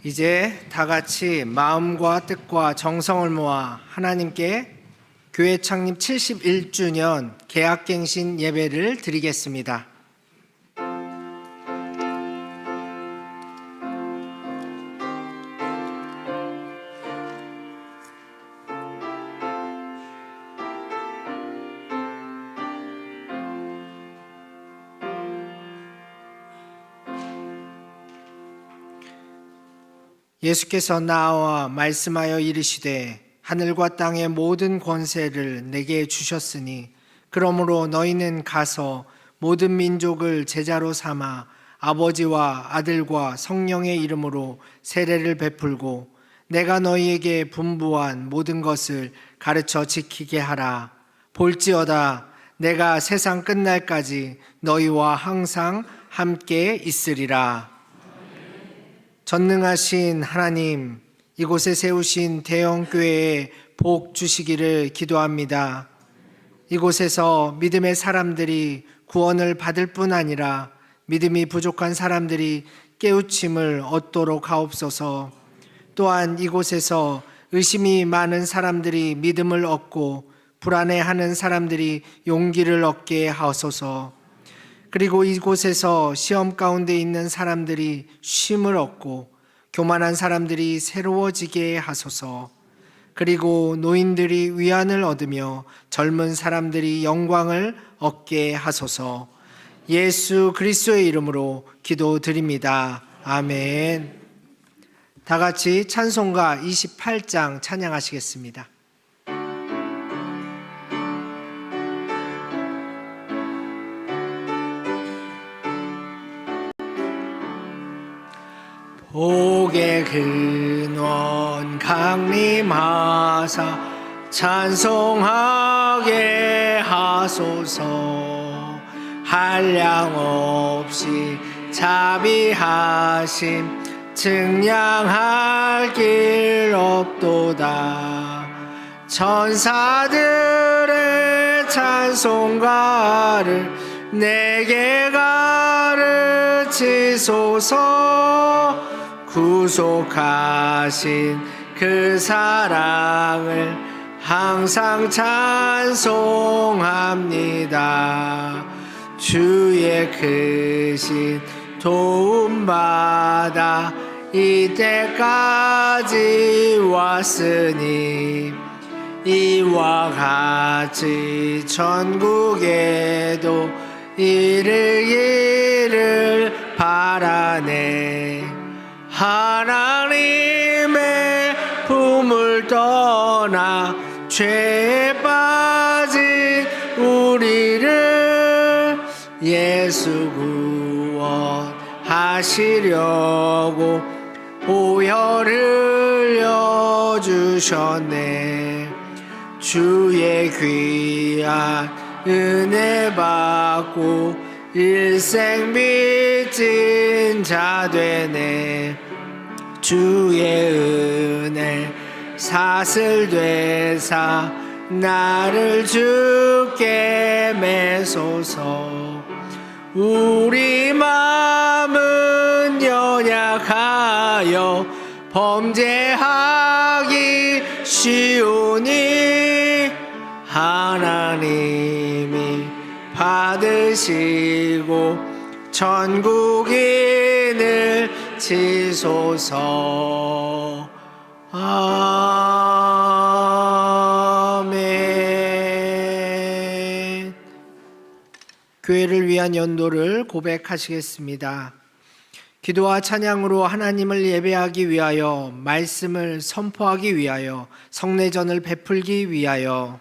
이제 다 같이 마음과 뜻과 정성을 모아 하나님께 교회 창립 71주년 개학갱신 예배를 드리겠습니다. 예수께서 나와 말씀하여 이르시되 하늘과 땅의 모든 권세를 내게 주셨으니 그러므로 너희는 가서 모든 민족을 제자로 삼아 아버지와 아들과 성령의 이름으로 세례를 베풀고 내가 너희에게 분부한 모든 것을 가르쳐 지키게 하라. 볼지어다 내가 세상 끝날까지 너희와 항상 함께 있으리라. 전능하신 하나님, 이곳에 세우신 대형교회에 복 주시기를 기도합니다. 이곳에서 믿음의 사람들이 구원을 받을 뿐 아니라 믿음이 부족한 사람들이 깨우침을 얻도록 하옵소서. 또한 이곳에서 의심이 많은 사람들이 믿음을 얻고 불안해하는 사람들이 용기를 얻게 하소서. 그리고 이곳에서 시험 가운데 있는 사람들이 쉼을 얻고 교만한 사람들이 새로워지게 하소서. 그리고 노인들이 위안을 얻으며 젊은 사람들이 영광을 얻게 하소서. 예수 그리스도의 이름으로 기도드립니다. 아멘. 다 같이 찬송가 28장 찬양하시겠습니다. 복의 근원 강림하사 찬송하게 하소서. 한량없이 자비하심 증량할 길 없도다. 천사들의 찬송가를 내게 가르치소서. 구속하신 그 사랑을 항상 찬송합니다. 주의 크신 도움받아 이때까지 왔으니 이와 같이 전국에도 이르기를 바라네. 하나님의 품을 떠나 죄에 빠진 우리를 예수 구원하시려고 보혈 흘려주셨네. 주의 귀한 은혜 받고 일생 빚진 자 되네. 주의 은혜 사슬 되사 나를 주께 매소서. 우리 마음은 연약하여 범죄하기 쉬우니 하나님이 받으시고 천국인을 치소서. 아멘. 교회를 위한 연도를 고백하시겠습니다. 기도와 찬양으로 하나님을 예배하기 위하여, 말씀을 선포하기 위하여, 성례전을 베풀기 위하여,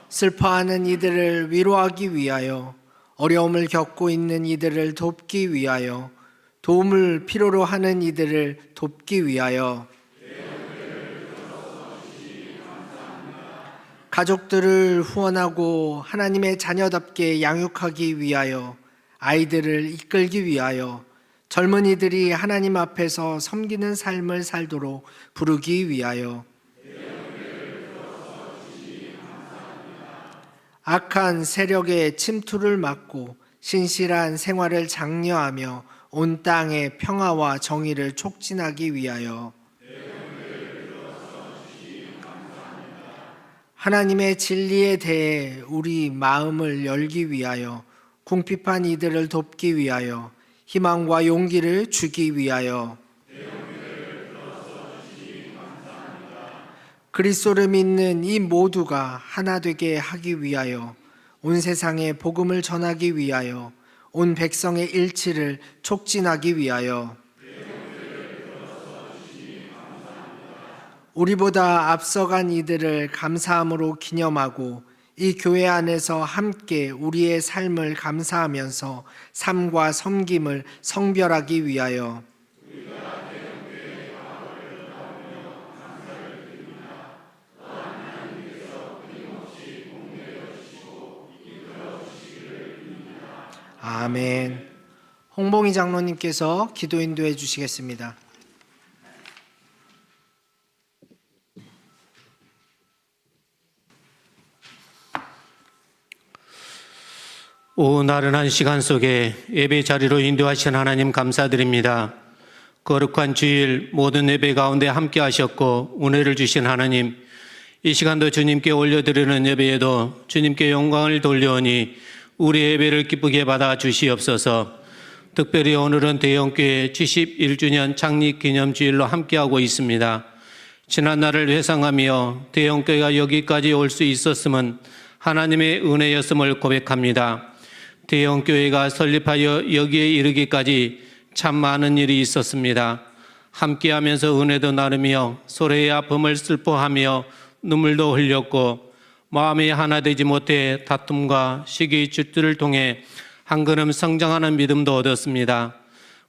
슬퍼하는 이들을 위로하기 위하여, 어려움을 겪고 있는 이들을 돕기 위하여, 도움을 필요로 하는 이들을 돕기 위하여, 가족들을 후원하고 하나님의 자녀답게 양육하기 위하여, 아이들을 이끌기 위하여, 젊은이들이 하나님 앞에서 섬기는 삶을 살도록 부르기 위하여, 악한 세력의 침투를 막고 신실한 생활을 장려하며 온 땅의 평화와 정의를 촉진하기 위하여 하나님의 진리에 대해 우리 마음을 열기 위하여 궁핍한 이들을 돕기 위하여 희망과 용기를 주기 위하여 그리스도를 믿는 이 모두가 하나 되게 하기 위하여 온 세상에 복음을 전하기 위하여 온 백성의 일치를 촉진하기 위하여 우리보다 앞서간 이들을 감사함으로 기념하고 이 교회 안에서 함께 우리의 삶을 감사하면서 삶과 섬김을 성별하기 위하여 아멘. 홍봉희 장로님께서 기도 인도해 주시겠습니다. 오 나른한 시간 속에 예배 자리로 인도하신 하나님 감사드립니다. 거룩한 주일 모든 예배 가운데 함께 하셨고 은혜를 주신 하나님, 이 시간도 주님께 올려드리는 예배에도 주님께 영광을 돌려오니 우리 예배를 기쁘게 받아 주시옵소서. 특별히 오늘은 대형교회 71주년 창립기념주일로 함께하고 있습니다. 지난날을 회상하며 대형교회가 여기까지 올 수 있었음은 하나님의 은혜였음을 고백합니다. 대형교회가 설립하여 여기에 이르기까지 참 많은 일이 있었습니다. 함께하면서 은혜도 나누며 서로의 아픔을 슬퍼하며 눈물도 흘렸고 마음이 하나 되지 못해 다툼과 시기 질투를 통해 한 걸음 성장하는 믿음도 얻었습니다.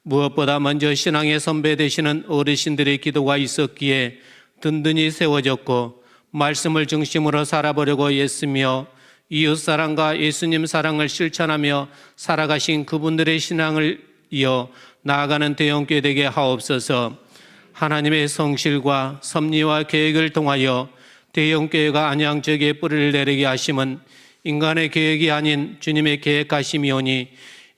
무엇보다 먼저 신앙의 선배 되시는 어르신들의 기도가 있었기에 든든히 세워졌고 말씀을 중심으로 살아보려고 애쓰며 이웃사랑과 예수님 사랑을 실천하며 살아가신 그분들의 신앙을 이어 나아가는 대형교회 되게 하옵소서. 하나님의 성실과 섭리와 계획을 통하여 대형교회가 안양 지역에 뿌리를 내리게 하심은 인간의 계획이 아닌 주님의 계획하심이오니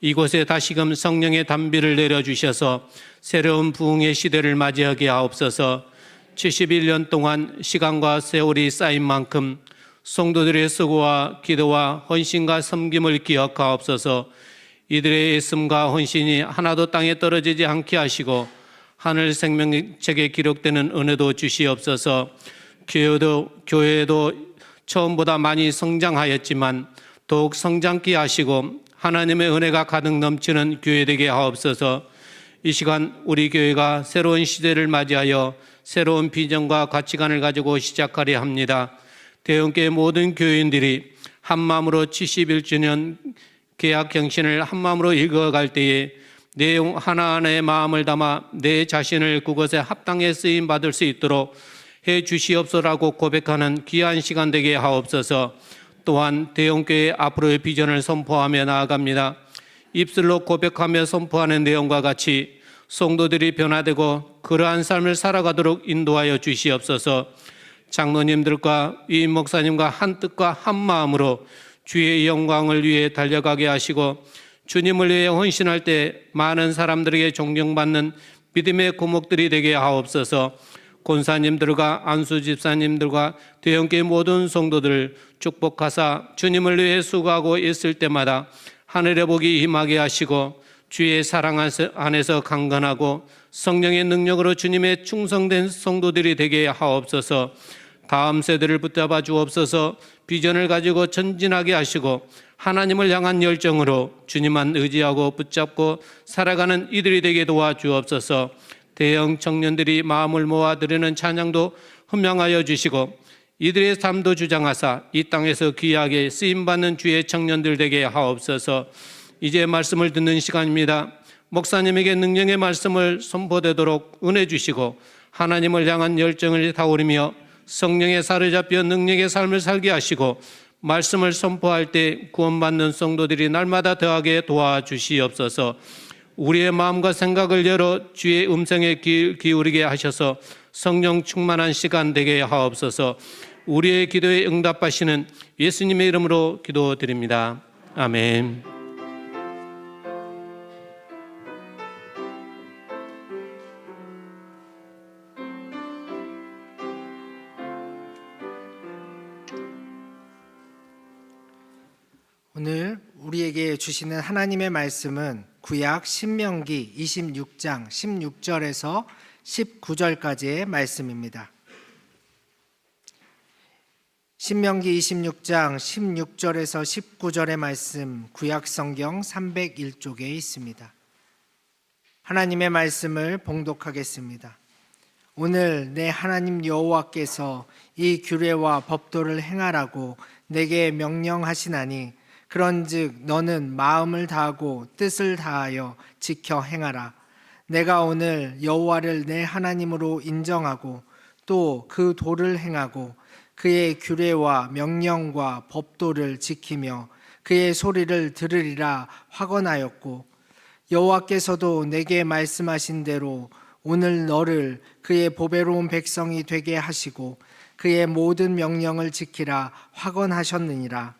이곳에 다시금 성령의 단비를 내려주셔서 새로운 부흥의 시대를 맞이하게 하옵소서. 71년 동안 시간과 세월이 쌓인 만큼 성도들의 수고와 기도와 헌신과 섬김을 기억하옵소서. 이들의 애씀과 헌신이 하나도 땅에 떨어지지 않게 하시고 하늘 생명책에 기록되는 은혜도 주시옵소서. 교회도 처음보다 많이 성장하였지만 더욱 성장케 하시고 하나님의 은혜가 가득 넘치는 교회 되게 하옵소서. 이 시간 우리 교회가 새로운 시대를 맞이하여 새로운 비전과 가치관을 가지고 시작하려 합니다. 대형교회 모든 교인들이 한마음으로 71주년 계약경신을 한마음으로 읽어갈 때에 내용 하나하나의 마음을 담아 내 자신을 그것에 합당해 쓰임받을 수 있도록 해 주시옵소서라고 고백하는 귀한 시간 되게 하옵소서. 또한 대형교회 앞으로의 비전을 선포하며 나아갑니다. 입술로 고백하며 선포하는 내용과 같이 성도들이 변화되고 그러한 삶을 살아가도록 인도하여 주시옵소서. 장로님들과 위임 목사님과 한 뜻과 한 마음으로 주의 영광을 위해 달려가게 하시고 주님을 위해 헌신할 때 많은 사람들에게 존경받는 믿음의 고목들이 되게 하옵소서. 권사님들과 안수 집사님들과 대형교회 모든 성도들을 축복하사 주님을 위해 수고하고 있을 때마다 하늘의 복이 임하게 하시고 주의 사랑 안에서 강건하고 성령의 능력으로 주님의 충성된 성도들이 되게 하옵소서. 다음 세대를 붙잡아 주옵소서. 비전을 가지고 전진하게 하시고 하나님을 향한 열정으로 주님만 의지하고 붙잡고 살아가는 이들이 되게 도와주옵소서. 대형 청년들이 마음을 모아 드리는 찬양도 흠양하여 주시고 이들의 삶도 주장하사 이 땅에서 귀하게 쓰임받는 주의 청년들 되게 하옵소서. 이제 말씀을 듣는 시간입니다. 목사님에게 능력의 말씀을 선포되도록 은혜 주시고 하나님을 향한 열정을 다우리며 성령에 사로잡혀 능력의 삶을 살게 하시고 말씀을 선포할 때 구원받는 성도들이 날마다 더하게 도와주시옵소서. 우리의 마음과 생각을 열어 주의 음성에 귀 기울이게 하셔서 성령 충만한 시간 되게 하옵소서. 우리의 기도에 응답하시는 예수님의 이름으로 기도드립니다. 아멘. 오늘 우리에게 주시는 하나님의 말씀은 구약 신명기 26장 16절에서 19절까지의 말씀입니다. 신명기 26장 16절에서 19절의 말씀 구약 성경 301쪽에 있습니다. 하나님의 말씀을 봉독하겠습니다. 오늘 내 하나님 여호와께서 이 규례와 법도를 행하라고 내게 명령하시나니 그런즉 너는 마음을 다하고 뜻을 다하여 지켜 행하라. 내가 오늘 여호와를 내 하나님으로 인정하고 또 그 도를 행하고 그의 규례와 명령과 법도를 지키며 그의 소리를 들으리라 확언하였고 여호와께서도 내게 말씀하신 대로 오늘 너를 그의 보배로운 백성이 되게 하시고 그의 모든 명령을 지키라 확언하셨느니라.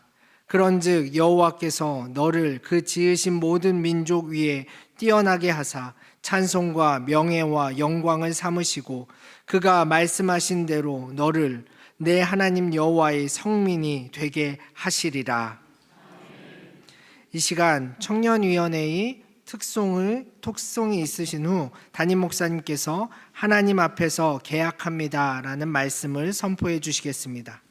그런즉 여호와께서 너를 그 지으신 모든 민족 위에 뛰어나게 하사 찬송과 명예와 영광을 삼으시고 그가 말씀하신 대로 너를 내 하나님 여호와의 성민이 되게 하시리라. 이 시간 청년위원회의 특송이 있으신 후 담임 목사님께서 하나님 앞에서 계약합니다 라는 말씀을 선포해 주시겠습니다.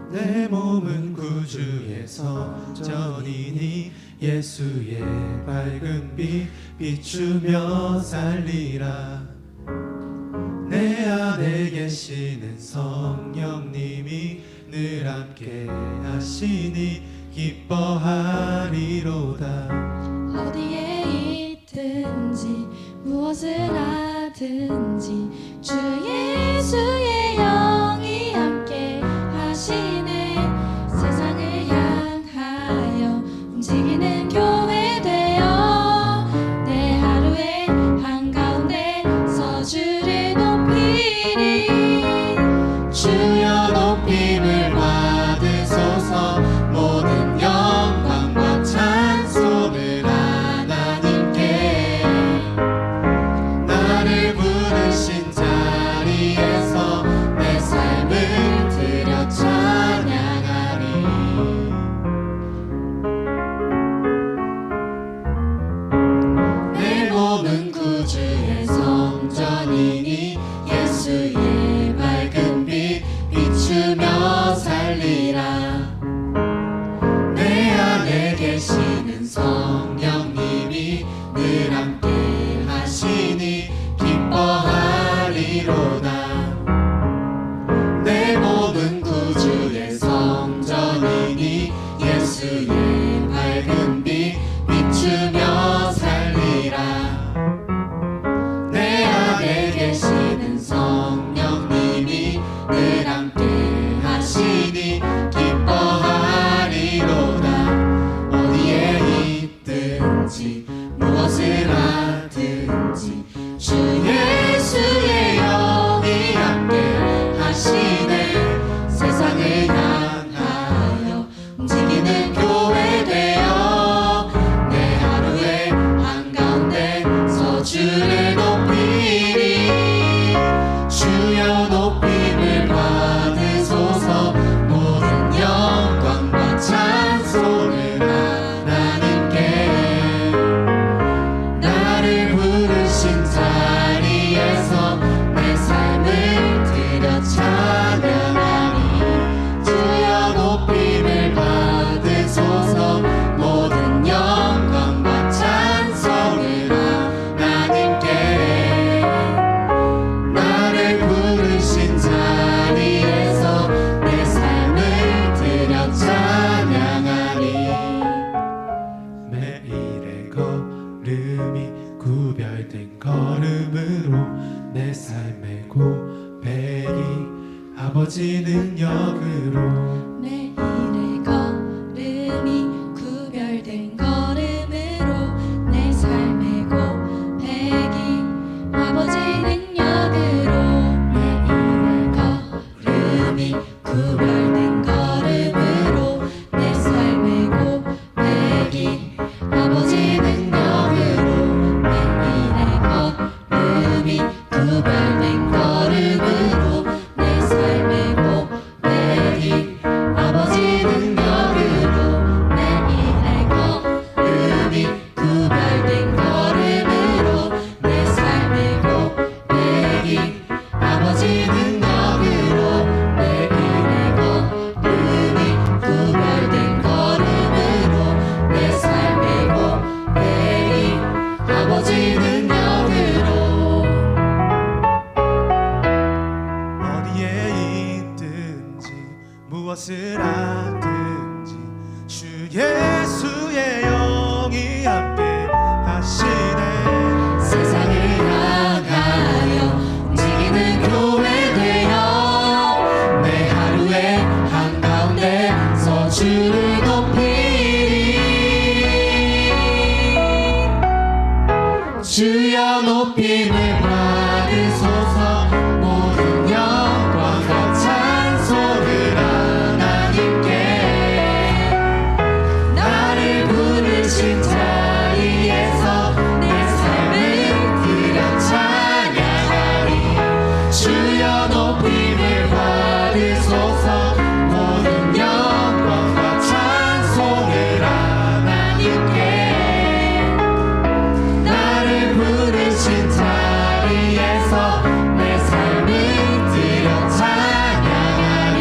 내 몸은 구주의 성전이니 예수의 밝은 빛 비추며 살리라. 내 안에 계시는 성령님이 늘 함께 하시니 기뻐하리로다. 어디에 있든지 무엇을 하든지 주 예수의 영이 함께 하시네. 세상을 향하여 움직이는 교회 되어 내 하루의 한가운데서 주를 높이리. 주여 높임을 받으소서. 모든 영광과 찬송을 하나님께. 나를 부르신 자리에서 내 삶을 드려 찬양하리. 내 몸은 구주의 성전이니 예수의 밝은 빛 비추며 살리라. 내 안에 계시는 성령님이 늘 함께 하시니 기뻐하리로다. 내 몸은 구주의 성전이니 예수의 밝은 빛 비추며 살리라. 내 안에 계시는 성령님이 늘 함께 하시니 기뻐하리로다. 어디에 있든지 무엇을 하든지 주 예수의 영이 함께 하시네. 세상을 향하여 움직이는 교회 되어 내 하루의 한가운데서 주를 높이리. 주여 높임을 받으소서. 모든 영광과 찬송을 하나님께. 나를 부르신 자리에서 내 삶을 드려 찬양하리. 주여 높임을 받으소서. 모든 영광과 찬송을 하나님께. 나를 부르신 자리에서 내 삶을 드려 찬양하리. 매일의 걸음이 구별된 걸음으로 내 삶의 고백이 아버지 능력으로. 매일의 걸음이 구별된 걸음으로 주여 높임을 받으소서. 모든 영광과 찬송을 하나님께. 나를 부르신 자리에서 내 삶을 드려 찬양하리. 주여 높임을 받으소서. 모든 영광과 찬송을 하나님께. 나를 부르신 자리에서 내 삶을 드려 찬양하리.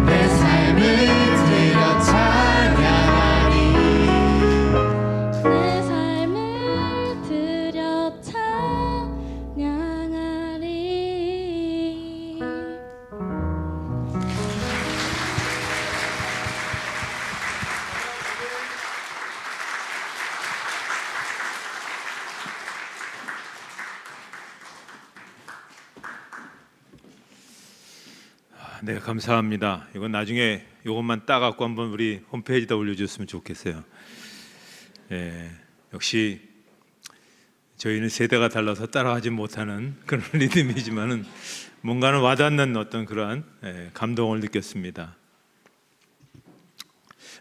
내 삶을 드려 찬양하리. 내 삶을 드려 찬양하리. 네, 감사합니다. 이건 나중에 이것만 따갖고 한번 우리 홈페이지에다 올려줬으면 좋겠어요. 역시 저희는 세대가 달라서 따라하지 못하는 그런 리듬이지만은 뭔가는 와닿는 어떤 그러한 감동을 느꼈습니다.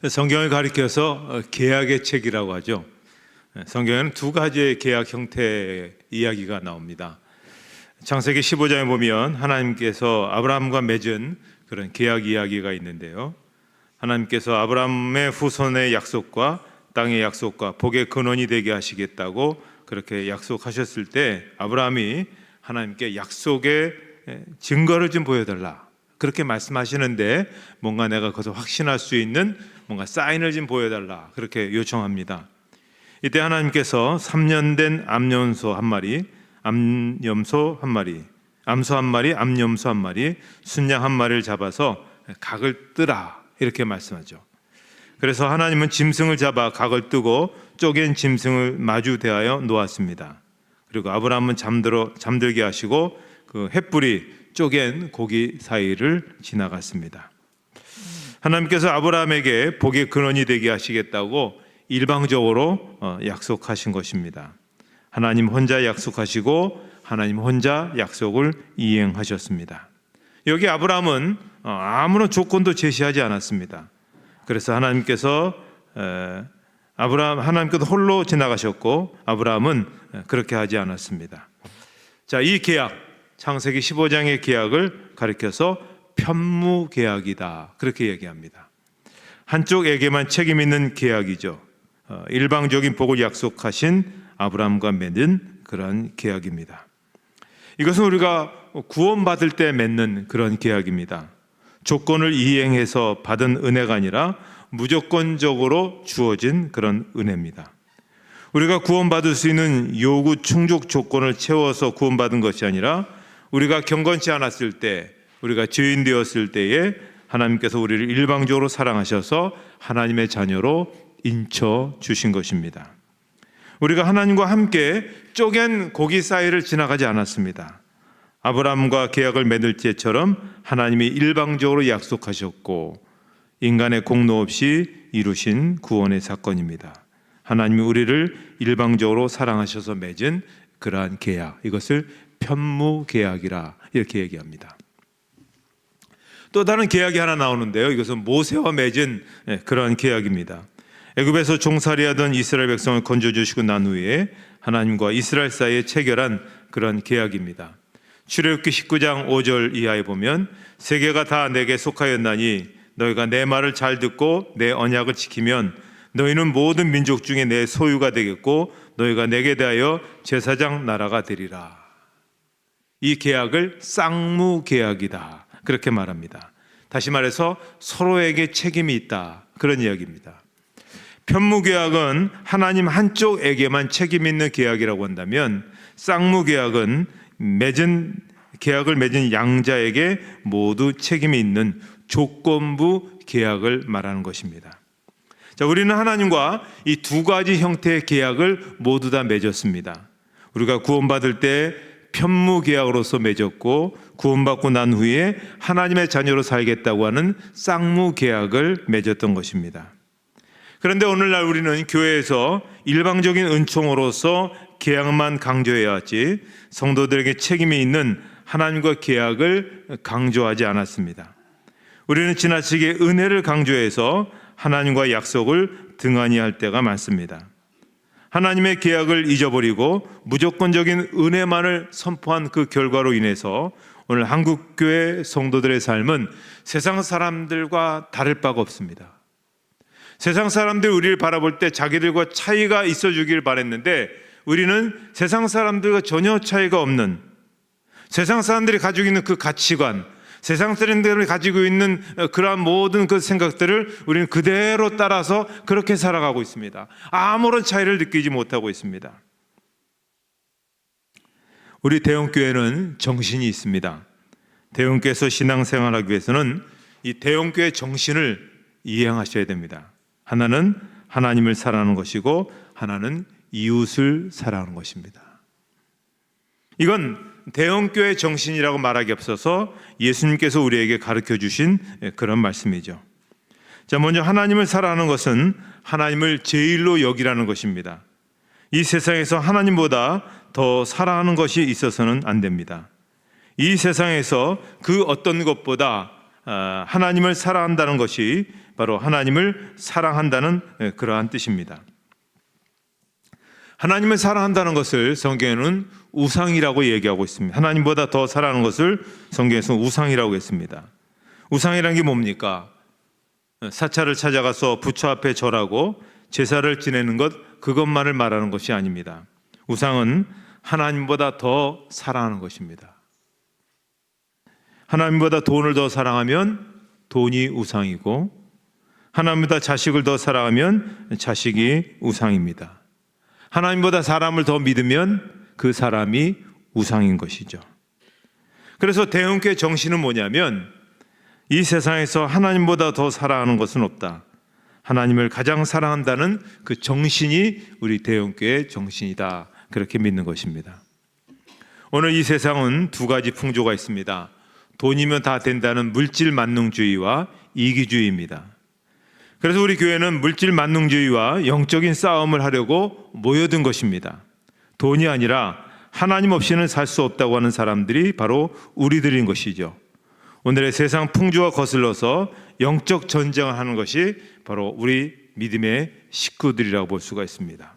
성경을 가리켜서 계약의 책이라고 하죠. 성경에는 두 가지의 계약 형태의 이야기가 나옵니다. 창세기 15장에 보면 하나님께서 아브라함과 맺은 그런 계약 이야기가 있는데요. 하나님께서 아브라함의 후손의 약속과 땅의 약속과 복의 근원이 되게 하시겠다고 그렇게 약속하셨을 때 아브라함이 하나님께 약속의 증거를 좀 보여달라 그렇게 말씀하시는데 뭔가 내가 거기서 확신할 수 있는 뭔가 사인을 좀 보여달라 그렇게 요청합니다. 이때 하나님께서 3년 된 암염소 한 마리, 암염소 한 마리, 암소 한 마리, 암염소 한 마리, 순양 한 마리를 잡아서 각을 뜨라 이렇게 말씀하죠. 그래서 하나님은 짐승을 잡아 각을 뜨고 쪼갠 짐승을 마주 대하여 놓았습니다. 그리고 아브라함은 잠들게 하시고 그 횃불이 쪼갠 고기 사이를 지나갔습니다. 하나님께서 아브라함에게 복의 근원이 되게 하시겠다고 일방적으로 약속하신 것입니다. 하나님 혼자 약속하시고 하나님 혼자 약속을 이행하셨습니다. 여기 아브라함은 아무런 조건도 제시하지 않았습니다. 그래서 하나님께서 하나님께서 홀로 지나가셨고 아브라함은 그렇게 하지 않았습니다. 자, 이 계약, 창세기 15장의 계약을 가리켜서 편무 계약이다 그렇게 얘기합니다. 한쪽에게만 책임 있는 계약이죠. 일방적인 복을 약속하신 아브라함과 맺은 그런 계약입니다. 이것은 우리가 구원받을 때 맺는 그런 계약입니다. 조건을 이행해서 받은 은혜가 아니라 무조건적으로 주어진 그런 은혜입니다. 우리가 구원받을 수 있는 요구 충족 조건을 채워서 구원받은 것이 아니라 우리가 경건치 않았을 때, 우리가 죄인 되었을 때에 하나님께서 우리를 일방적으로 사랑하셔서 하나님의 자녀로 인쳐 주신 것입니다. 우리가 하나님과 함께 쪼갠 고기 사이를 지나가지 않았습니다. 아브라함과 계약을 맺을 때처럼 하나님이 일방적으로 약속하셨고 인간의 공로 없이 이루신 구원의 사건입니다. 하나님이 우리를 일방적으로 사랑하셔서 맺은 그러한 계약, 이것을 편무 계약이라 이렇게 얘기합니다. 또 다른 계약이 하나 나오는데요. 이것은 모세와 맺은 그러한 계약입니다. 애굽에서 종살이하던 이스라엘 백성을 건져주시고 난 후에 하나님과 이스라엘 사이에 체결한 그런 계약입니다. 출애굽기 19장 5절 이하에 보면 세계가 다 내게 속하였나니 너희가 내 말을 잘 듣고 내 언약을 지키면 너희는 모든 민족 중에 내 소유가 되겠고 너희가 내게 대하여 제사장 나라가 되리라. 이 계약을 쌍무 계약이다 그렇게 말합니다. 다시 말해서 서로에게 책임이 있다 그런 이야기입니다. 편무 계약은 하나님 한쪽에게만 책임 있는 계약이라고 한다면 쌍무 계약은 계약을 맺은 양자에게 모두 책임이 있는 조건부 계약을 말하는 것입니다. 자, 우리는 하나님과 이 두 가지 형태의 계약을 모두 다 맺었습니다. 우리가 구원받을 때 편무 계약으로서 맺었고 구원받고 난 후에 하나님의 자녀로 살겠다고 하는 쌍무 계약을 맺었던 것입니다. 그런데 오늘날 우리는 교회에서 일방적인 은총으로서 계약만 강조해야 하지 성도들에게 책임이 있는 하나님과 계약을 강조하지 않았습니다. 우리는 지나치게 은혜를 강조해서 하나님과 약속을 등한히 할 때가 많습니다. 하나님의 계약을 잊어버리고 무조건적인 은혜만을 선포한 그 결과로 인해서 오늘 한국교회 성도들의 삶은 세상 사람들과 다를 바가 없습니다. 세상 사람들이 우리를 바라볼 때 자기들과 차이가 있어주길 바랬는데 우리는 세상 사람들과 전혀 차이가 없는, 세상 사람들이 가지고 있는 그 가치관, 세상 사람들이 가지고 있는 그러한 모든 그 생각들을 우리는 그대로 따라서 그렇게 살아가고 있습니다. 아무런 차이를 느끼지 못하고 있습니다. 우리 대형교회는 정신이 있습니다. 대형교회에서 신앙생활하기 위해서는 이 대형교회 정신을 이행하셔야 됩니다. 하나는 하나님을 사랑하는 것이고 하나는 이웃을 사랑하는 것입니다. 이건 대형교회 정신이라고 말하기 앞서서 예수님께서 우리에게 가르쳐 주신 그런 말씀이죠. 자, 먼저 하나님을 사랑하는 것은 하나님을 제일로 여기라는 것입니다. 이 세상에서 하나님보다 더 사랑하는 것이 있어서는 안 됩니다. 이 세상에서 그 어떤 것보다 하나님을 사랑한다는 것이 바로 하나님을 사랑한다는 그러한 뜻입니다. 하나님을 사랑한다는 것을 성경에는 우상이라고 얘기하고 있습니다. 하나님보다 더 사랑하는 것을 성경에서 우상이라고 했습니다. 우상이라는 게 뭡니까? 사찰을 찾아가서 부처 앞에 절하고 제사를 지내는 것, 그것만을 말하는 것이 아닙니다. 우상은 하나님보다 더 사랑하는 것입니다. 하나님보다 돈을 더 사랑하면 돈이 우상이고, 하나님보다 자식을 더 사랑하면 자식이 우상입니다. 하나님보다 사람을 더 믿으면 그 사람이 우상인 것이죠. 그래서 대형교회 정신은 뭐냐면 이 세상에서 하나님보다 더 사랑하는 것은 없다. 하나님을 가장 사랑한다는 그 정신이 우리 대형교회의 정신이다. 그렇게 믿는 것입니다. 오늘 이 세상은 두 가지 풍조가 있습니다. 돈이면 다 된다는 물질 만능주의와 이기주의입니다. 그래서 우리 교회는 물질 만능주의와 영적인 싸움을 하려고 모여든 것입니다. 돈이 아니라 하나님 없이는 살 수 없다고 하는 사람들이 바로 우리들인 것이죠. 오늘의 세상 풍조와 거슬러서 영적 전쟁을 하는 것이 바로 우리 믿음의 식구들이라고 볼 수가 있습니다.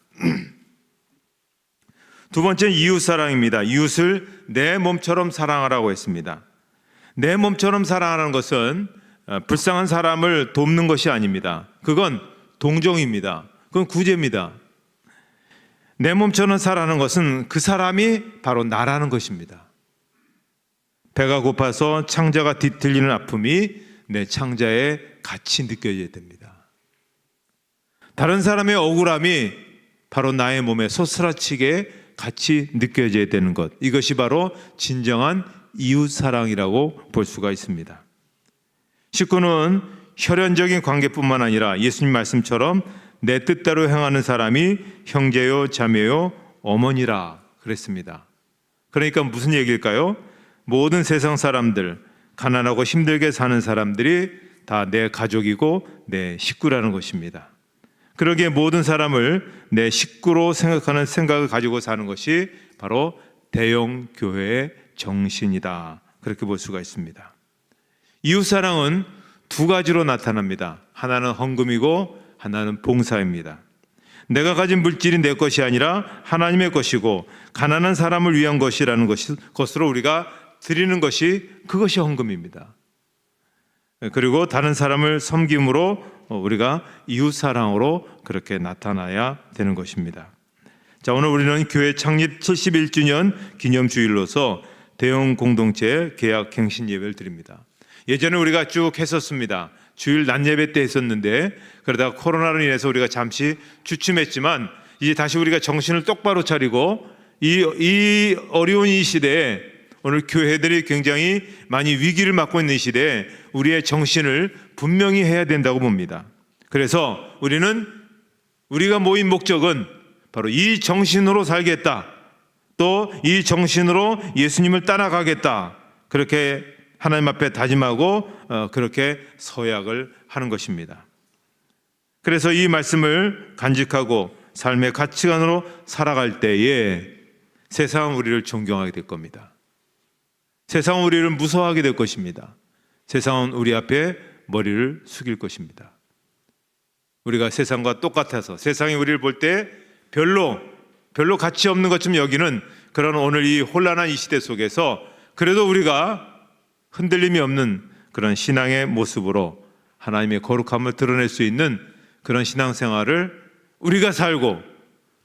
두 번째는 이웃사랑입니다. 이웃을 내 몸처럼 사랑하라고 했습니다. 내 몸처럼 사랑하는 것은 불쌍한 사람을 돕는 것이 아닙니다. 그건 동정입니다. 그건 구제입니다. 내 몸처럼 사랑하는 것은 그 사람이 바로 나라는 것입니다. 배가 고파서 창자가 뒤틀리는 아픔이 내 창자에 같이 느껴져야 됩니다. 다른 사람의 억울함이 바로 나의 몸에 소스라치게 같이 느껴져야 되는 것, 이것이 바로 진정한 이웃사랑이라고 볼 수가 있습니다. 식구는 혈연적인 관계뿐만 아니라 예수님 말씀처럼 내 뜻대로 행하는 사람이 형제요 자매요 어머니라 그랬습니다. 그러니까 무슨 얘기일까요? 모든 세상 사람들, 가난하고 힘들게 사는 사람들이 다 내 가족이고 내 식구라는 것입니다. 그러기에 모든 사람을 내 식구로 생각하는 생각을 가지고 사는 것이 바로 대형 교회의 정신이다. 그렇게 볼 수가 있습니다. 이웃사랑은 두 가지로 나타납니다. 하나는 헌금이고 하나는 봉사입니다. 내가 가진 물질이 내 것이 아니라 하나님의 것이고 가난한 사람을 위한 것이라는 것으로 우리가 드리는 것이, 그것이 헌금입니다. 그리고 다른 사람을 섬김으로 우리가 이웃사랑으로 그렇게 나타나야 되는 것입니다. 자, 오늘 우리는 교회 창립 71주년 기념주일로서 대형 공동체 계약 갱신 예배를 드립니다. 예전에 우리가 쭉 했었습니다. 주일 낮 예배 때 했었는데 그러다가 코로나로 인해서 우리가 잠시 주춤했지만 이제 다시 우리가 정신을 똑바로 차리고 이 어려운 이 시대에 오늘 교회들이 굉장히 많이 위기를 맞고 있는 이 시대에 우리의 정신을 분명히 해야 된다고 봅니다. 그래서 우리가 모인 목적은 바로 이 정신으로 살겠다, 또 이 정신으로 예수님을 따라가겠다, 그렇게 하나님 앞에 다짐하고 그렇게 서약을 하는 것입니다. 그래서 이 말씀을 간직하고 삶의 가치관으로 살아갈 때에 세상은 우리를 존경하게 될 겁니다. 세상은 우리를 무서워하게 될 것입니다. 세상은 우리 앞에 머리를 숙일 것입니다. 우리가 세상과 똑같아서 세상이 우리를 볼 때 별로 가치 없는 것처럼 여기는 그런 오늘 이 혼란한 이 시대 속에서 그래도 우리가 흔들림이 없는 그런 신앙의 모습으로 하나님의 거룩함을 드러낼 수 있는 그런 신앙생활을 우리가 살고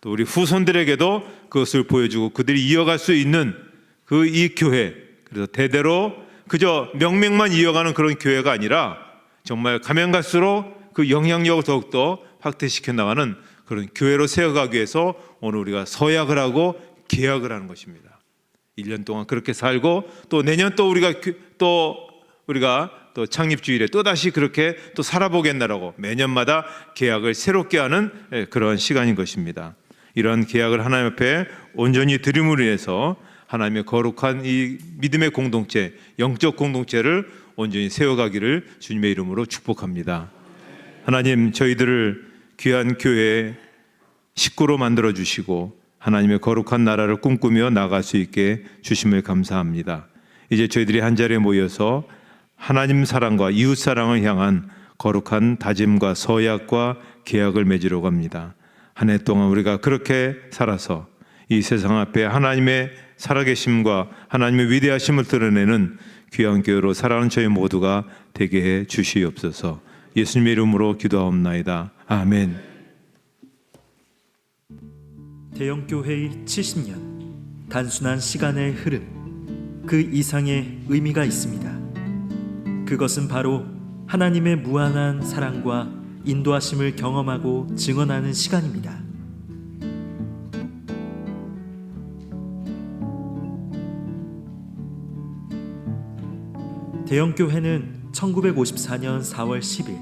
또 우리 후손들에게도 그것을 보여주고 그들이 이어갈 수 있는 그 이 교회, 그래서 대대로 그저 명맥만 이어가는 그런 교회가 아니라 정말 가면 갈수록 그 영향력을 더욱더 확대시켜 나가는 그런 교회로 세워가기 위해서 오늘 우리가 서약을 하고 계약을 하는 것입니다. 1년 동안 그렇게 살고 또 내년 또 우리가 또 창립주일에 또다시 그렇게 또 살아보겠나라고 매년마다 계약을 새롭게 하는 그런 시간인 것입니다. 이런 계약을 하나님 앞에 온전히 드림으로 인해서 하나님의 거룩한 이 믿음의 공동체, 영적 공동체를 온전히 세워가기를 주님의 이름으로 축복합니다. 하나님, 저희들을 귀한 교회의 식구로 만들어 주시고 하나님의 거룩한 나라를 꿈꾸며 나갈 수 있게 주심을 감사합니다. 이제 저희들이 한자리에 모여서 하나님 사랑과 이웃 사랑을 향한 거룩한 다짐과 서약과 계약을 맺으려고 합니다. 한 해 동안 우리가 그렇게 살아서 이 세상 앞에 하나님의 살아계심과 하나님의 위대하심을 드러내는 귀한 교회로 살아가는 저희 모두가 되게 해 주시옵소서. 예수님의 이름으로 기도하옵나이다. 아멘. 대형교회의 70년, 단순한 시간의 흐름, 그 이상의 의미가 있습니다. 그것은 바로 하나님의 무한한 사랑과 인도하심을 경험하고 증언하는 시간입니다. 대형교회는 1954년 4월 10일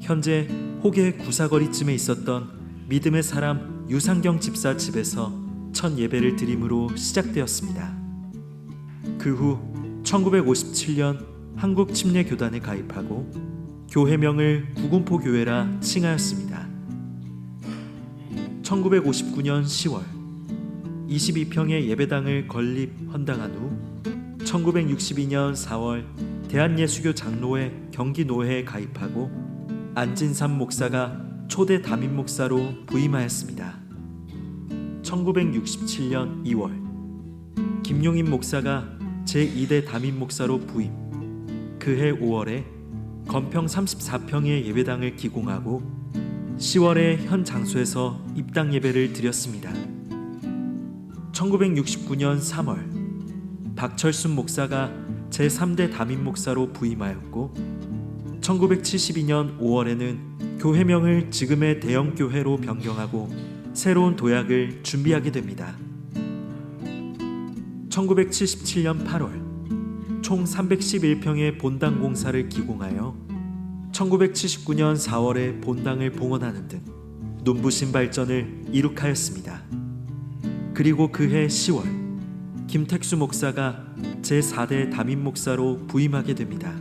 현재 호계 구사거리쯤에 있었던 믿음의 사람 유상경 집사 집에서 첫 예배를 드림으로 시작되었습니다. 그 후 1957년 한국침례교단에 가입하고 교회명을 구군포교회라 칭하였습니다. 1959년 10월 22평의 예배당을 건립 헌당한 후 1962년 4월 대한예수교 장로회 경기노회에 가입하고 안진삼 목사가 초대 담임 목사로 부임하였습니다. 1967년 2월 김용임 목사가 제2대 담임 목사로 부임, 그해 5월에 건평 34평의 예배당을 기공하고 10월에 현 장소에서 입당 예배를 드렸습니다. 1969년 3월 박철순 목사가 제3대 담임 목사로 부임하였고 1972년 5월에는 교회명을 지금의 대형교회로 변경하고 새로운 도약을 준비하게 됩니다. 1977년 8월 총 311평의 본당 공사를 기공하여 1979년 4월에 본당을 봉헌하는 등 눈부신 발전을 이룩하였습니다. 그리고 그해 10월 김택수 목사가 제4대 담임 목사로 부임하게 됩니다.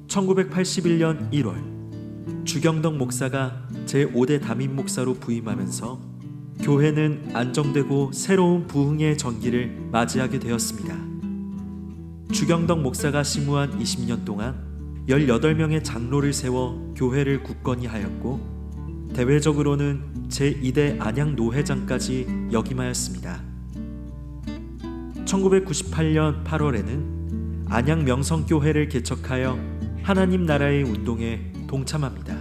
(1981년 1월) 주경덕 목사가 제5대 담임 목사로 부임하면서 교회는 안정되고 새로운 부흥의 전기를 맞이하게 되었습니다. 주경덕 목사가 심우한 20년 동안 18명의 장로를 세워 교회를 굳건히 하였고 대외적으로는 제2대 안양노회장까지 역임하였습니다. 1998년 8월에는 안양명성교회를 개척하여 하나님 나라의 운동에 동참합니다.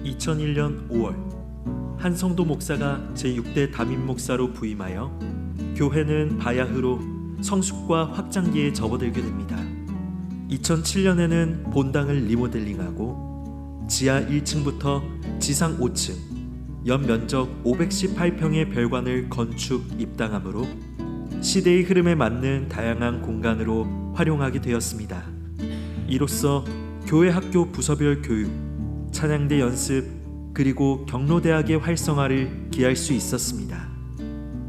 2001년 5월 한성도 목사가 제6대 담임 목사로 부임하여 교회는 바야흐로 성숙과 확장기에 접어들게 됩니다. 2007년에는 본당을 리모델링하고 지하 1층부터 지상 5층, 연면적 518평의 별관을 건축 입당하므로 시대의 흐름에 맞는 다양한 공간으로 활용하게 되었습니다. 이로써 교회 학교 부서별 교육, 찬양대 연습, 그리고 경로대학의 활성화를 기할 수 있었습니다.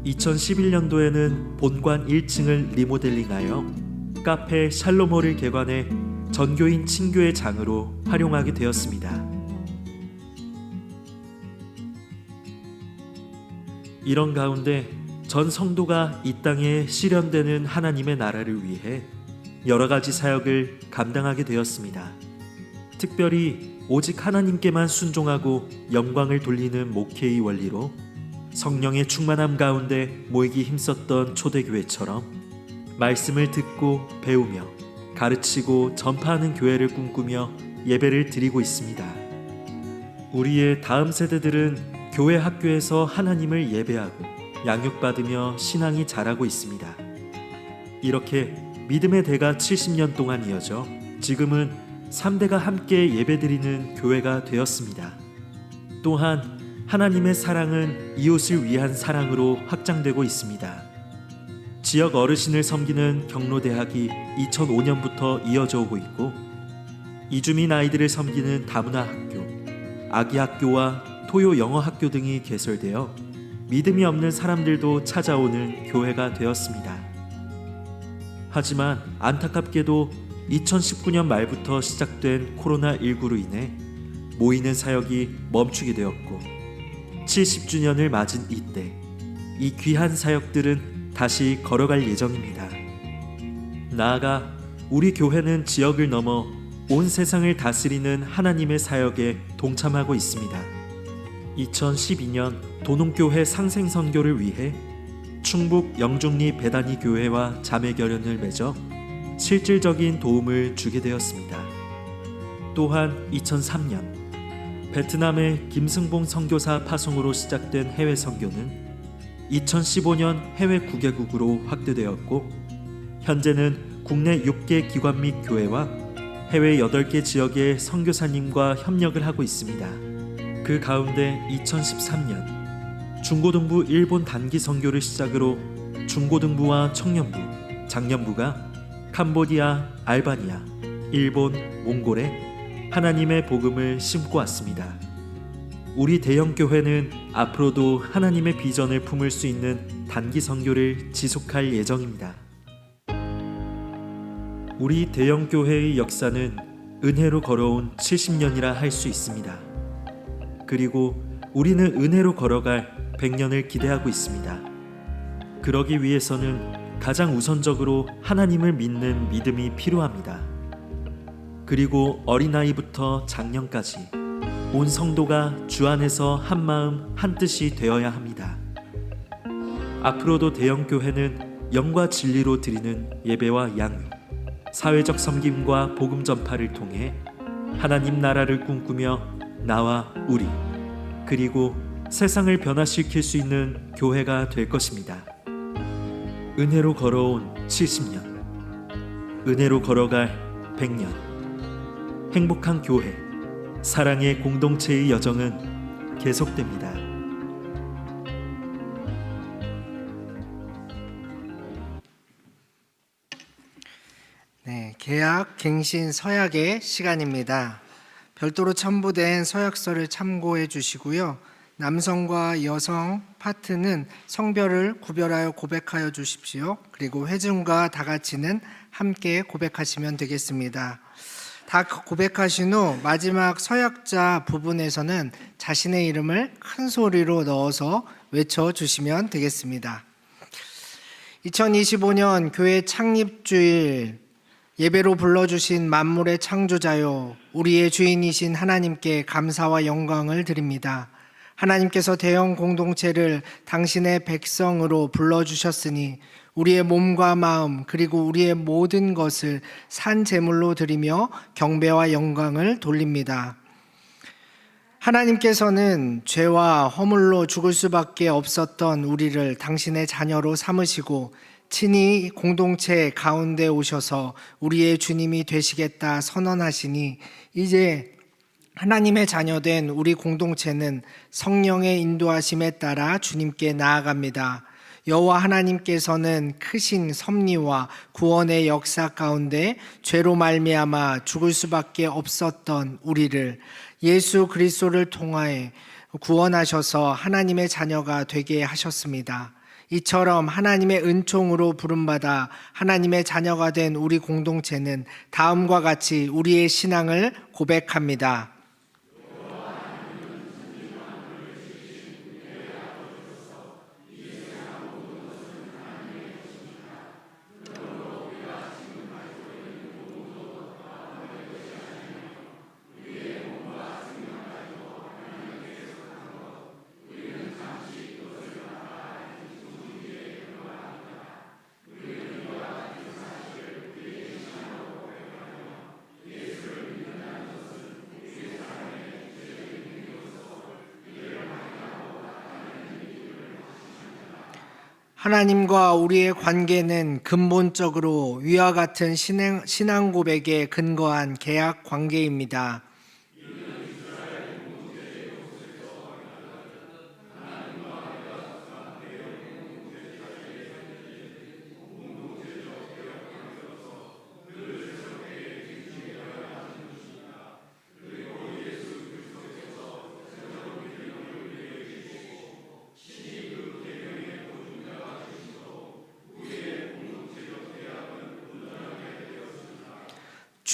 2011년도에는 본관 1층을 리모델링하여 카페 샬롬홀을 개관해 전교인 친교회 장으로 활용하게 되었습니다. 이런 가운데 전 성도가 이 땅에 실현되는 하나님의 나라를 위해 여러 가지 사역을 감당하게 되었습니다. 특별히 오직 하나님께만 순종하고 영광을 돌리는 목회의 원리로 성령의 충만함 가운데 모이기 힘썼던 초대교회처럼 말씀을 듣고 배우며 가르치고 전파하는 교회를 꿈꾸며 예배를 드리고 있습니다. 우리의 다음 세대들은 교회 학교에서 하나님을 예배하고 양육받으며 신앙이 자라고 있습니다. 이렇게 믿음의 대가 70년 동안 이어져 지금은 3대가 함께 예배드리는 교회가 되었습니다. 또한 하나님의 사랑은 이웃을 위한 사랑으로 확장되고 있습니다. 지역 어르신을 섬기는 경로대학이 2005년부터 이어져 오고 있고, 이주민 아이들을 섬기는 다문화 학교, 아기 학교와 토요 영어 학교 등이 개설되어 믿음이 없는 사람들도 찾아오는 교회가 되었습니다. 하지만 안타깝게도 2019년 말부터 시작된 코로나19로 인해 모이는 사역이 멈추게 되었고, 70주년을 맞은 이때 이 귀한 사역들은 다시 걸어갈 예정입니다. 나아가 우리 교회는 지역을 넘어 온 세상을 다스리는 하나님의 사역에 동참하고 있습니다. 2012년 도농교회 상생선교를 위해 충북 영중리 배단위 교회와 자매결연을 맺어 실질적인 도움을 주게 되었습니다. 또한 2003년 베트남의 김승봉 선교사 파송으로 시작된 해외 선교는 2015년 해외 9개국으로 확대되었고, 현재는 국내 6개 기관 및 교회와 해외 8개 지역의 선교사님과 협력을 하고 있습니다. 그 가운데 2013년 중고등부 일본 단기 선교를 시작으로 중고등부와 청년부, 장년부가 캄보디아, 알바니아, 일본, 몽골에 하나님의 복음을 심고 왔습니다. 우리 대형교회는 앞으로도 하나님의 비전을 품을 수 있는 단기 선교를 지속할 예정입니다. 우리 대형교회의 역사는 은혜로 걸어온 70년이라 할 수 있습니다. 그리고 우리는 은혜로 걸어갈 100년을 기대하고 있습니다. 그러기 위해서는 가장 우선적으로 하나님을 믿는 믿음이 필요합니다. 그리고 어린아이부터 장년까지 온 성도가 주 안에서 한마음 한뜻이 되어야 합니다. 앞으로도 대형교회는 영과 진리로 드리는 예배와 양육, 사회적 섬김과 복음 전파를 통해 하나님 나라를 꿈꾸며 나와 우리, 그리고 세상을 변화시킬 수 있는 교회가 될 것입니다. 은혜로 걸어온 70년, 은혜로 걸어갈 100년, 행복한 교회, 사랑의 공동체의 여정은 계속됩니다. 네, 개약, 갱신, 서약의 시간입니다. 별도로 첨부된 서약서를 참고해 주시고요. 남성과 여성 파트는 성별을 구별하여 고백하여 주십시오. 그리고 회중과 다 같이는 함께 고백하시면 되겠습니다. 다 고백하신 후 마지막 서약자 부분에서는 자신의 이름을 큰 소리로 넣어서 외쳐주시면 되겠습니다. 2025년 교회 창립주일 예배로 불러주신 만물의 창조자요, 우리의 주인이신 하나님께 감사와 영광을 드립니다. 하나님께서 대형 공동체를 당신의 백성으로 불러주셨으니 우리의 몸과 마음 그리고 우리의 모든 것을 산 제물로 드리며 경배와 영광을 돌립니다. 하나님께서는 죄와 허물로 죽을 수밖에 없었던 우리를 당신의 자녀로 삼으시고 친히 공동체 가운데 오셔서 우리의 주님이 되시겠다 선언하시니, 이제 하나님의 자녀된 우리 공동체는 성령의 인도하심에 따라 주님께 나아갑니다. 여호와 하나님께서는 크신 섭리와 구원의 역사 가운데 죄로 말미암아 죽을 수밖에 없었던 우리를 예수 그리스도를 통하여 구원하셔서 하나님의 자녀가 되게 하셨습니다. 이처럼 하나님의 은총으로 부름받아 하나님의 자녀가 된 우리 공동체는 다음과 같이 우리의 신앙을 고백합니다. 하나님과 우리의 관계는 근본적으로 위와 같은 신앙 고백에 근거한 계약 관계입니다.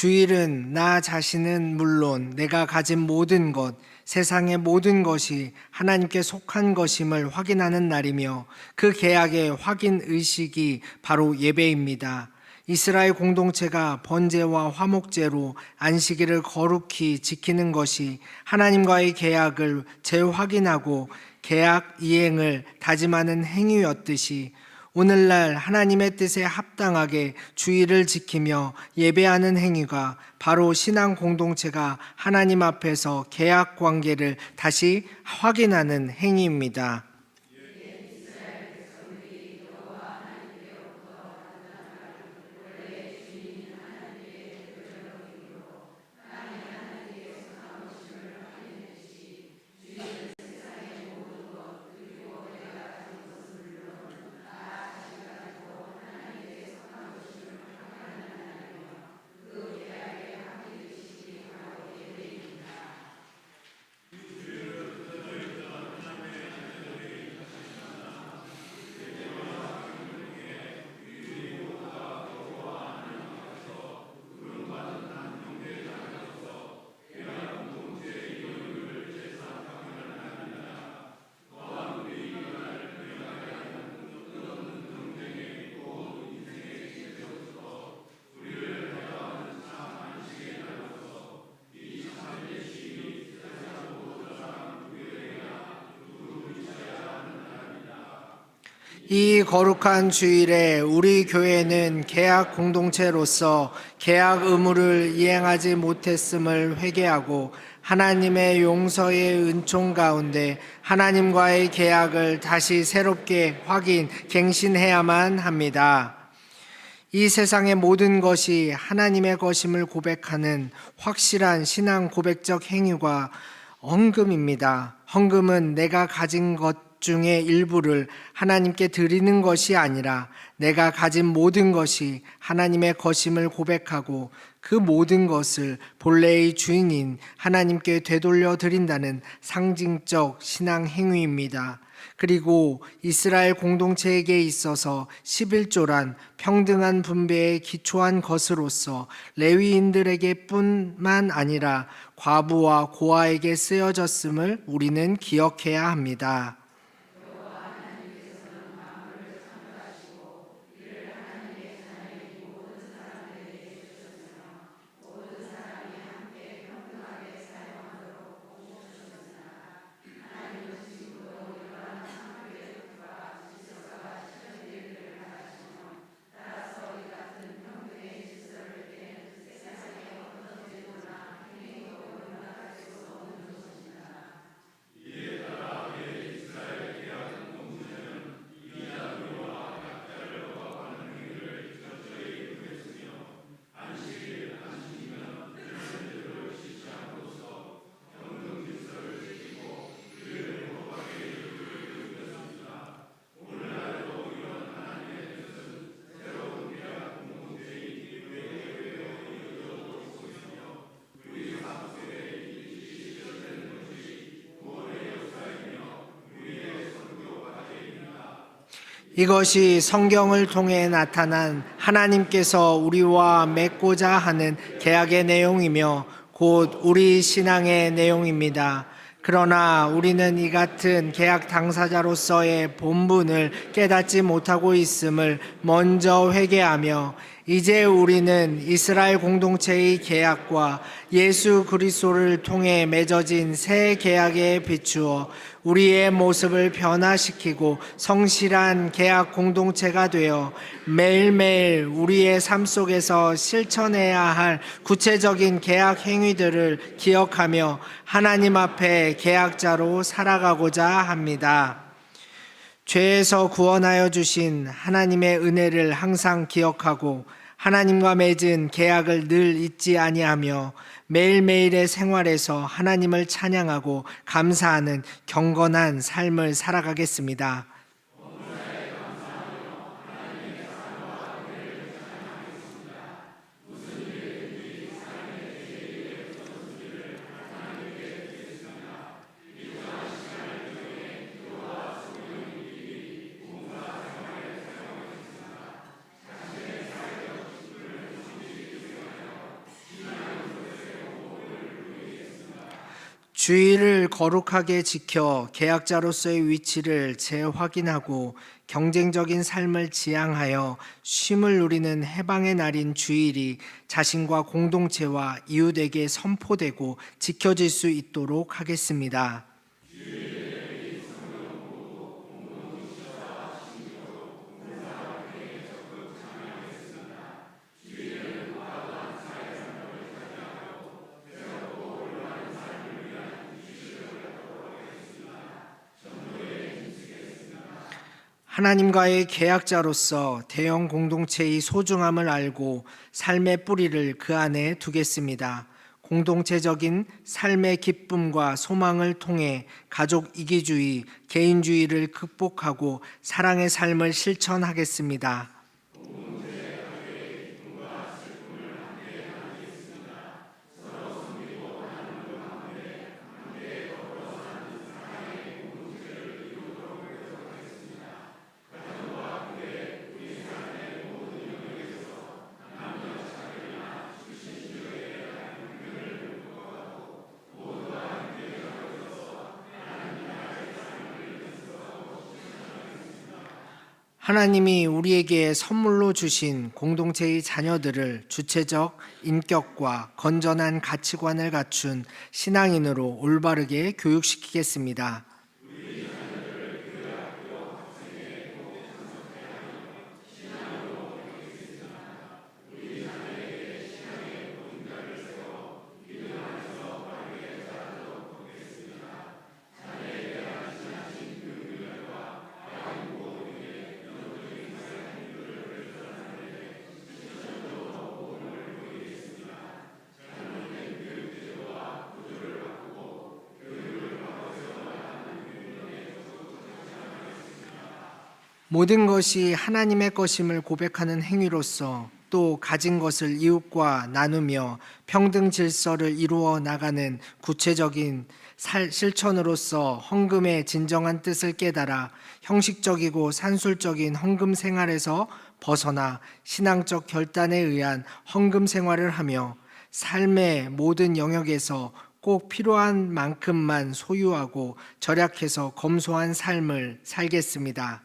주일은 나 자신은 물론 내가 가진 모든 것, 세상의 모든 것이 하나님께 속한 것임을 확인하는 날이며 그 계약의 확인 의식이 바로 예배입니다. 이스라엘 공동체가 번제와 화목제로 안식일을 거룩히 지키는 것이 하나님과의 계약을 재확인하고 계약 이행을 다짐하는 행위였듯이 오늘날 하나님의 뜻에 합당하게 주일을 지키며 예배하는 행위가 바로 신앙 공동체가 하나님 앞에서 계약 관계를 다시 확인하는 행위입니다. 이 거룩한 주일에 우리 교회는 계약 공동체로서 계약 의무를 이행하지 못했음을 회개하고 하나님의 용서의 은총 가운데 하나님과의 계약을 다시 새롭게 확인, 갱신해야만 합니다. 이 세상의 모든 것이 하나님의 것임을 고백하는 확실한 신앙 고백적 행위가 헌금입니다. 헌금은 내가 가진 것 중의 일부를 하나님께 드리는 것이 아니라 내가 가진 모든 것이 하나님의 것임을 고백하고 그 모든 것을 본래의 주인인 하나님께 되돌려 드린다는 상징적 신앙 행위입니다. 그리고 이스라엘 공동체에게 있어서 11조란 평등한 분배에 기초한 것으로서 레위인들에게 뿐만 아니라 과부와 고아에게 쓰여졌음을 우리는 기억해야 합니다. 이것이 성경을 통해 나타난 하나님께서 우리와 맺고자 하는 계약의 내용이며 곧 우리 신앙의 내용입니다. 그러나 우리는 이 같은 계약 당사자로서의 본분을 깨닫지 못하고 있음을 먼저 회개하며 이제 우리는 이스라엘 공동체의 계약과 예수 그리스도를 통해 맺어진 새 계약에 비추어 우리의 모습을 변화시키고 성실한 계약 공동체가 되어 매일매일 우리의 삶 속에서 실천해야 할 구체적인 계약 행위들을 기억하며 하나님 앞에 계약자로 살아가고자 합니다. 죄에서 구원하여 주신 하나님의 은혜를 항상 기억하고 하나님과 맺은 계약을 늘 잊지 아니하며 매일매일의 생활에서 하나님을 찬양하고 감사하는 경건한 삶을 살아가겠습니다. 주의를 거룩하게 지켜 계약자로서의 위치를 재확인하고 경쟁적인 삶을 지향하여 쉼을 누리는 해방의 날인 주일이 자신과 공동체와 이웃에게 선포되고 지켜질 수 있도록 하겠습니다. 하나님과의 계약자로서 대형 공동체의 소중함을 알고 삶의 뿌리를 그 안에 두겠습니다. 공동체적인 삶의 기쁨과 소망을 통해 가족 이기주의, 개인주의를 극복하고 사랑의 삶을 실천하겠습니다. 하나님이 우리에게 선물로 주신 공동체의 자녀들을 주체적 인격과 건전한 가치관을 갖춘 신앙인으로 올바르게 교육시키겠습니다. 모든 것이 하나님의 것임을 고백하는 행위로서 또 가진 것을 이웃과 나누며 평등 질서를 이루어 나가는 구체적인 실천으로서 헌금의 진정한 뜻을 깨달아 형식적이고 산술적인 헌금 생활에서 벗어나 신앙적 결단에 의한 헌금 생활을 하며 삶의 모든 영역에서 꼭 필요한 만큼만 소유하고 절약해서 검소한 삶을 살겠습니다.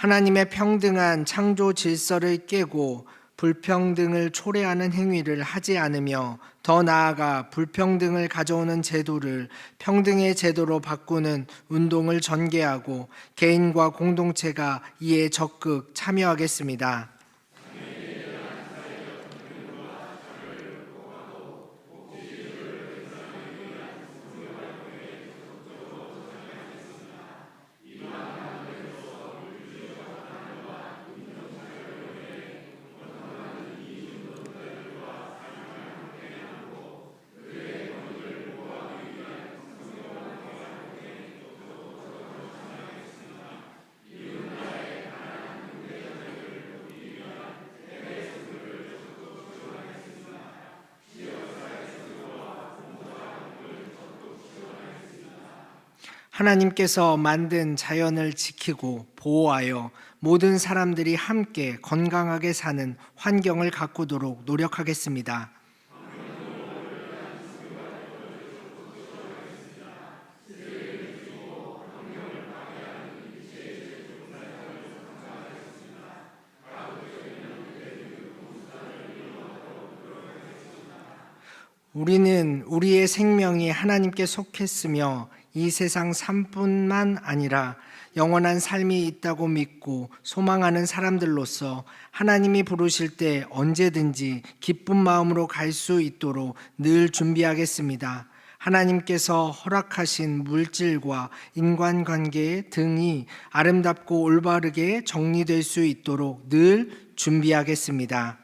하나님의 평등한 창조 질서를 깨고 불평등을 초래하는 행위를 하지 않으며 더 나아가 불평등을 가져오는 제도를 평등의 제도로 바꾸는 운동을 전개하고 개인과 공동체가 이에 적극 참여하겠습니다. 하나님께서 만든 자연을 지키고 보호하여 모든 사람들이 함께 건강하게 사는 환경을 가꾸도록 노력하겠습니다. 우리는 우리의 생명이 하나님께 속했으며 이 세상 삶뿐만 아니라 영원한 삶이 있다고 믿고 소망하는 사람들로서 하나님이 부르실 때 언제든지 기쁜 마음으로 갈 수 있도록 늘 준비하겠습니다. 하나님께서 허락하신 물질과 인간관계 등이 아름답고 올바르게 정리될 수 있도록 늘 준비하겠습니다.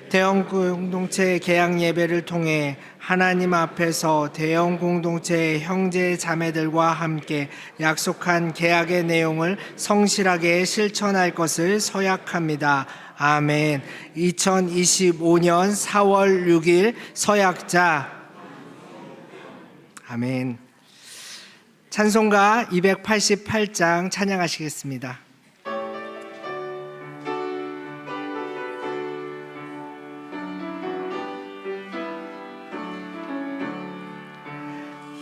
대형 공동체 개학 예배를 통해 하나님 앞에서 대형 공동체의 형제 자매들과 함께 약속한 계약의 내용을 성실하게 실천할 것을 서약합니다. 아멘. 2025년 4월 6일 서약자. 아멘. 찬송가 288장 찬양하시겠습니다.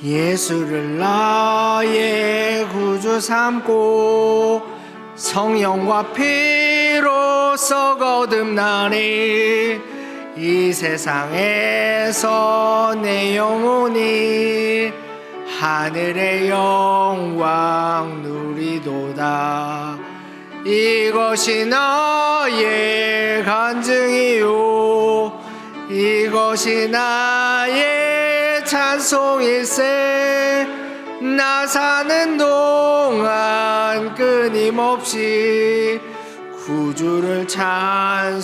예수를 나의 구주 삼고 성령과 피로써 거듭나니 이 세상에서 내 영혼이 하늘의 영광 누리도다. 이것이 나의 간증이요 이것이 나의 찬송일세. 나 사는 동안 끊임없이 구주를 찬송하리로다.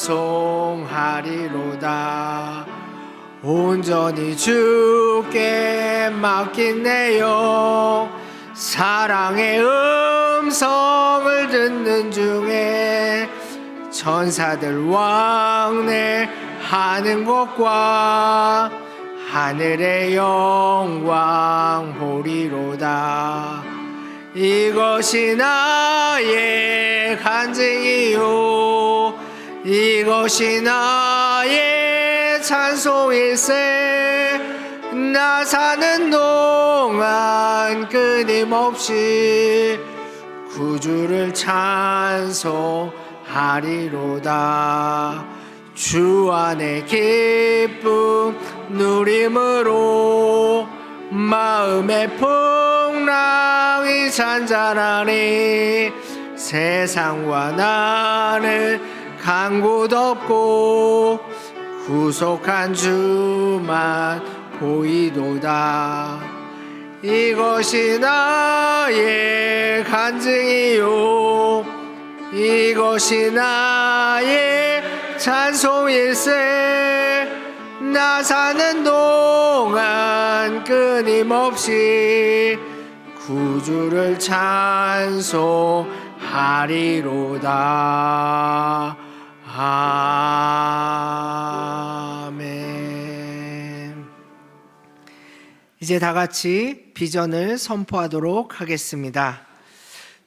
온전히 주께 맡긴 내 영 사랑의 음성을 듣는 중에 천사들 왕래하는 것과 하늘의 영광 보리로다. 이것이 나의 간증이요 이것이 나의 찬송일세. 나 사는 동안 끊임없이 구주를 찬송하리로다. 주 안에 기쁨 누림으로 마음의 풍랑이 잔잔하니 세상과 나는 간곳 없고 구속한 주만 보이도다. 이것이 나의 간증이요 이것이 나의 찬송일세. 나 사는 동안 끊임없이 구주를 찬송하리로다. 아멘. 이제 다 같이 비전을 선포하도록 하겠습니다.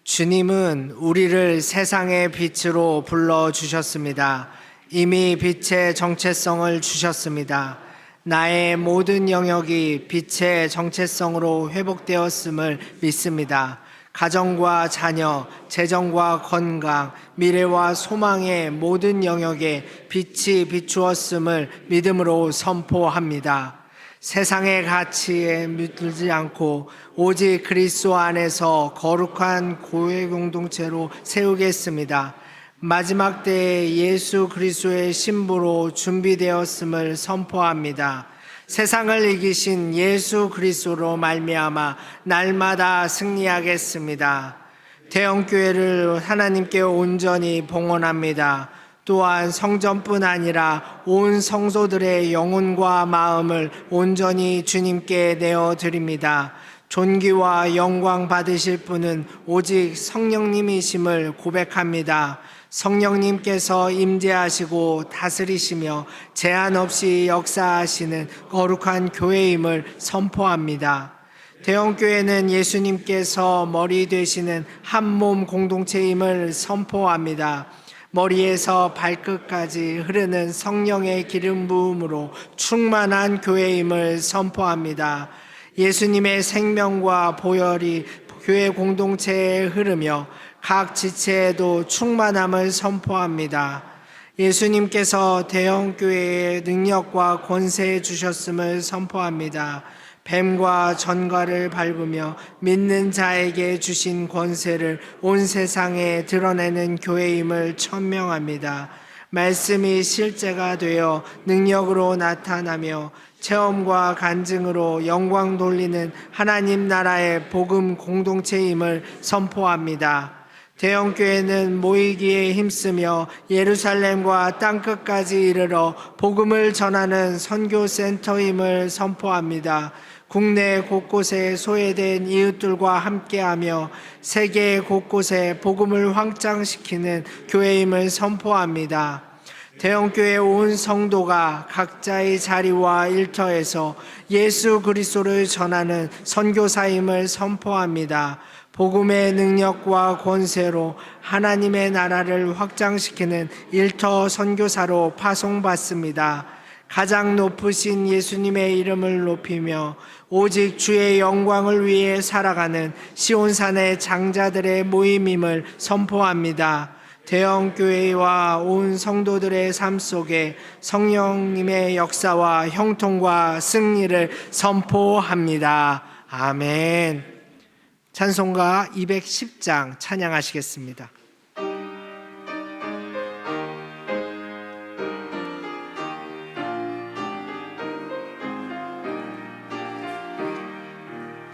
주님은 우리를 세상의 빛으로 불러주셨습니다. 이미 빛의 정체성을 주셨습니다. 나의 모든 영역이 빛의 정체성으로 회복되었음을 믿습니다. 가정과 자녀, 재정과 건강, 미래와 소망의 모든 영역에 빛이 비추었음을 믿음으로 선포합니다. 세상의 가치에 물들지 않고 오직 그리스도 안에서 거룩한 교회 공동체로 세우겠습니다. 마지막 때에 예수 그리스도의 신부로 준비되었음을 선포합니다. 세상을 이기신 예수 그리스도로 말미암아 날마다 승리하겠습니다. 대형교회를 하나님께 온전히 봉헌합니다. 또한 성전뿐 아니라 온 성소들의 영혼과 마음을 온전히 주님께 내어드립니다. 존귀와 영광 받으실 분은 오직 성령님이심을 고백합니다. 성령님께서 임재하시고 다스리시며 제한 없이 역사하시는 거룩한 교회임을 선포합니다. 대형교회는 예수님께서 머리 되시는 한 몸 공동체임을 선포합니다. 머리에서 발끝까지 흐르는 성령의 기름 부음으로 충만한 교회임을 선포합니다. 예수님의 생명과 보혈이 교회 공동체에 흐르며 각 지체에도 충만함을 선포합니다. 예수님께서 대형교회에 능력과 권세 주셨음을 선포합니다. 뱀과 전갈을 밟으며 믿는 자에게 주신 권세를 온 세상에 드러내는 교회임을 천명합니다. 말씀이 실제가 되어 능력으로 나타나며 체험과 간증으로 영광 돌리는 하나님 나라의 복음 공동체임을 선포합니다. 대형교회는 모이기에 힘쓰며 예루살렘과 땅끝까지 이르러 복음을 전하는 선교센터임을 선포합니다. 국내 곳곳에 소외된 이웃들과 함께하며 세계 곳곳에 복음을 확장시키는 교회임을 선포합니다. 대형교회 온 성도가 각자의 자리와 일터에서 예수 그리스도를 전하는 선교사임을 선포합니다. 복음의 능력과 권세로 하나님의 나라를 확장시키는 일터 선교사로 파송받습니다. 가장 높으신 예수님의 이름을 높이며 오직 주의 영광을 위해 살아가는 시온산의 장자들의 모임임을 선포합니다. 대형교회와 온 성도들의 삶 속에 성령님의 역사와 형통과 승리를 선포합니다. 아멘. 찬송가 210장 찬양하시겠습니다.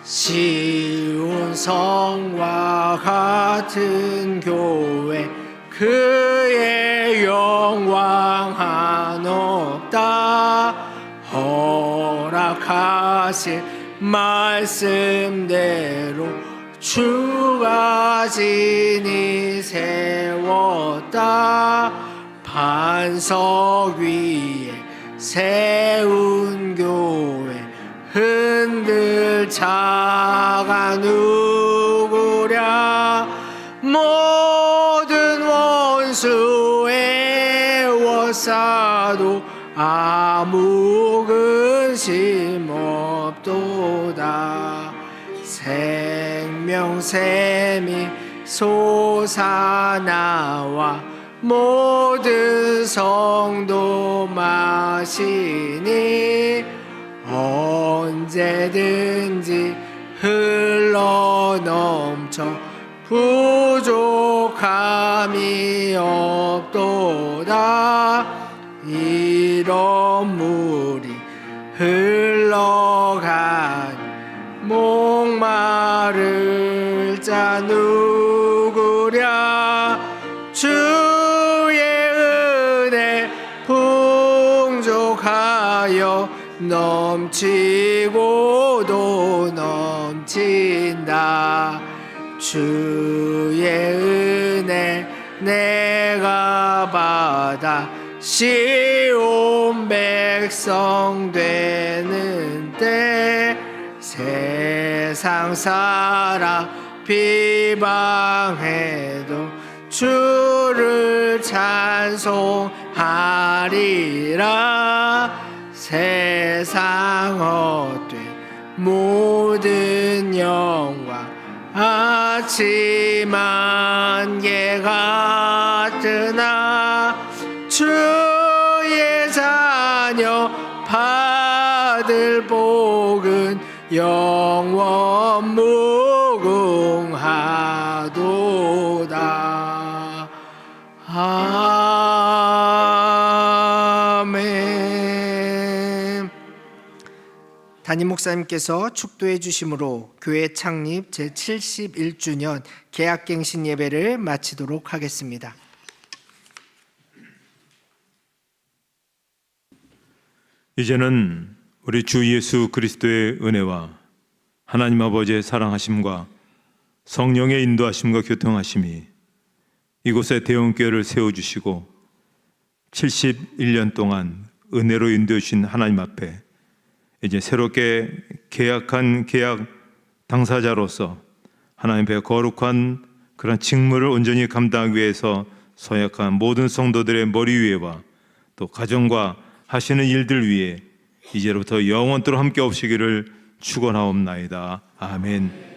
시온 성과 같은 교회 그의 영광 한없다 허락하실 말씀대로 주가 진히 세웠다 반석 위에 세운 교회 흔들 자가 누구랴 모든 원수 애워싸도 아무 근심 없도다 생명샘이 솟아나와 모든 성도 마시니 언제든지 흘러넘쳐 부족함이 없도다 이런 물이 흘러간 목마를 자 누구랴 주의 은혜 풍족하여 넘치고도 넘친다 주의 은혜 내가 받아 시온 백성 되는 때 세상 사람 비방해도 주를 찬송하리라 세상 헛된 모든 영광 아침 안개 같으나 주의 자녀 받을 복은 영원 무궁하도다 아멘. 담임 목사님께서 축도해 주심으로 교회 창립 제71주년 개학갱신 예배를 마치도록 하겠습니다. 이제는 우리 주 예수 그리스도의 은혜와 하나님 아버지의 사랑하심과 성령의 인도하심과 교통하심이 이곳에 대형교회를 세워주시고 71년 동안 은혜로 인도해 주신 하나님 앞에 이제 새롭게 계약한 계약 당사자로서 하나님의 거룩한 그런 직무를 온전히 감당하기 위해서 서약한 모든 성도들의 머리 위에와 또 가정과 하시는 일들 위에 이제부터 영원토록 함께 없으기를 축원하옵나이다. 아멘.